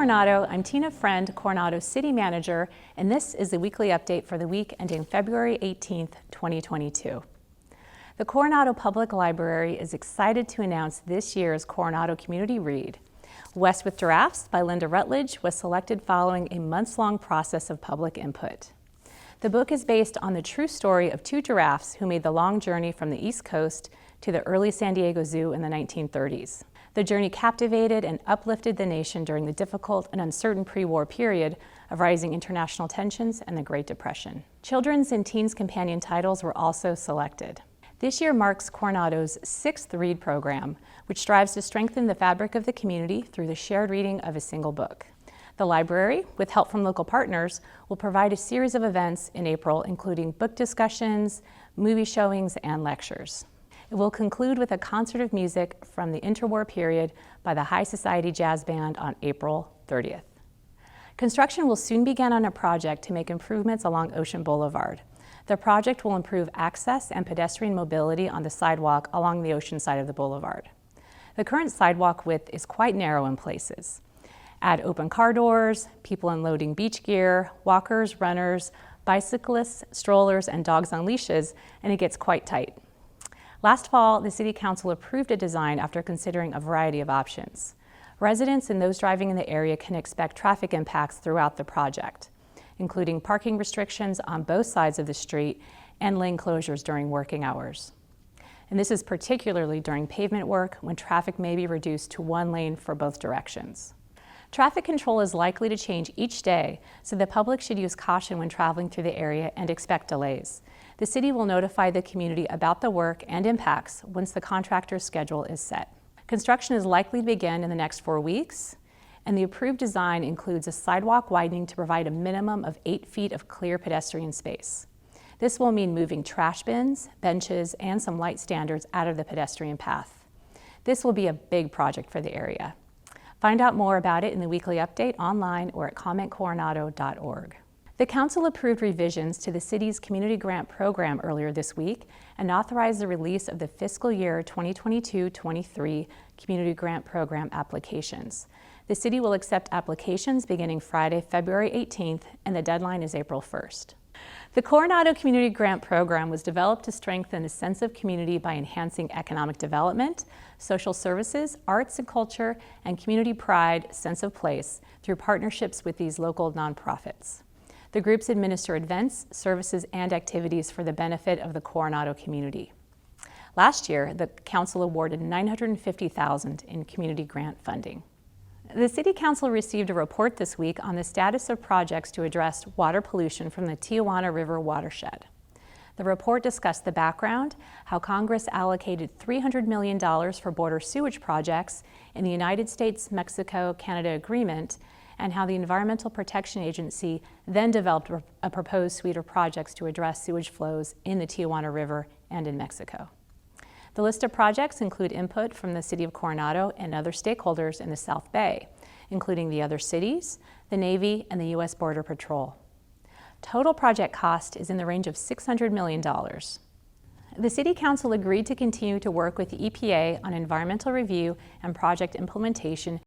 Coronado, I'm Tina Friend, Coronado City Manager, and this is the weekly update for the week ending February 18th, 2022. The Coronado Public Library is excited to announce this year's Coronado Community READ. West with Giraffes by Linda Rutledge was selected following a months-long process of public input. The book is based on the true story of two giraffes who made the long journey from the East Coast to the early San Diego Zoo in the 1930s. The journey captivated and uplifted the nation during the difficult and uncertain pre-war period of rising international tensions and the Great Depression. Children's and teens companion titles were also selected. This year marks Coronado's 6th READ program, which strives to strengthen the fabric of the community through the shared reading of a single book. The library, with help from local partners, will provide a series of events in April, including book discussions, movie showings, and lectures. It will conclude with a concert of music from the interwar period by the High Society Jazz Band on April 30th. Construction will soon begin on a project to make improvements along Ocean Boulevard. The project will improve access and pedestrian mobility on the sidewalk along the ocean side of the boulevard. The current sidewalk width is quite narrow in places. Add open car doors, people unloading beach gear, walkers, runners, bicyclists, strollers, and dogs on leashes, and it gets quite tight. Last fall, the City Council approved a design after considering a variety of options. Residents and those driving in the area can expect traffic impacts throughout the project, including parking restrictions on both sides of the street and lane closures during working hours. And this is particularly during pavement work when traffic may be reduced to one lane for both directions. Traffic control is likely to change each day, so the public should use caution when traveling through the area and expect delays. The city will notify the community about the work and impacts once the contractor's schedule is set. Construction is likely to begin in the next 4 weeks, and the approved design includes a sidewalk widening to provide a minimum of 8 feet of clear pedestrian space. This will mean moving trash bins, benches, and some light standards out of the pedestrian path. This will be a big project for the area. Find out more about it in the weekly update online or at commentcoronado.org. The Council approved revisions to the city's community grant program earlier this week and authorized the release of the fiscal year 2022-23 community grant program applications. The city will accept applications beginning Friday, February 18th, and the deadline is April 1st. The Coronado Community Grant Program was developed to strengthen a sense of community by enhancing economic development, social services, arts and culture, and community pride, sense of place, through partnerships with these local nonprofits. The groups administer events, services, and activities for the benefit of the Coronado community. Last year, the Council awarded $950,000 in community grant funding. The City Council received a report this week on the status of projects to address water pollution from the Tijuana River watershed. The report discussed the background, how Congress allocated $300 million for border sewage projects in the United States-Mexico-Canada agreement, and how the Environmental Protection Agency then developed a proposed suite of projects to address sewage flows in the Tijuana River and in Mexico. The list of projects include input from the City of Coronado and other stakeholders in the South Bay, including the other cities, the Navy, and the U.S. Border Patrol. Total project cost is in the range of $600 million. The City Council agreed to continue to work with the EPA on environmental review and project implementation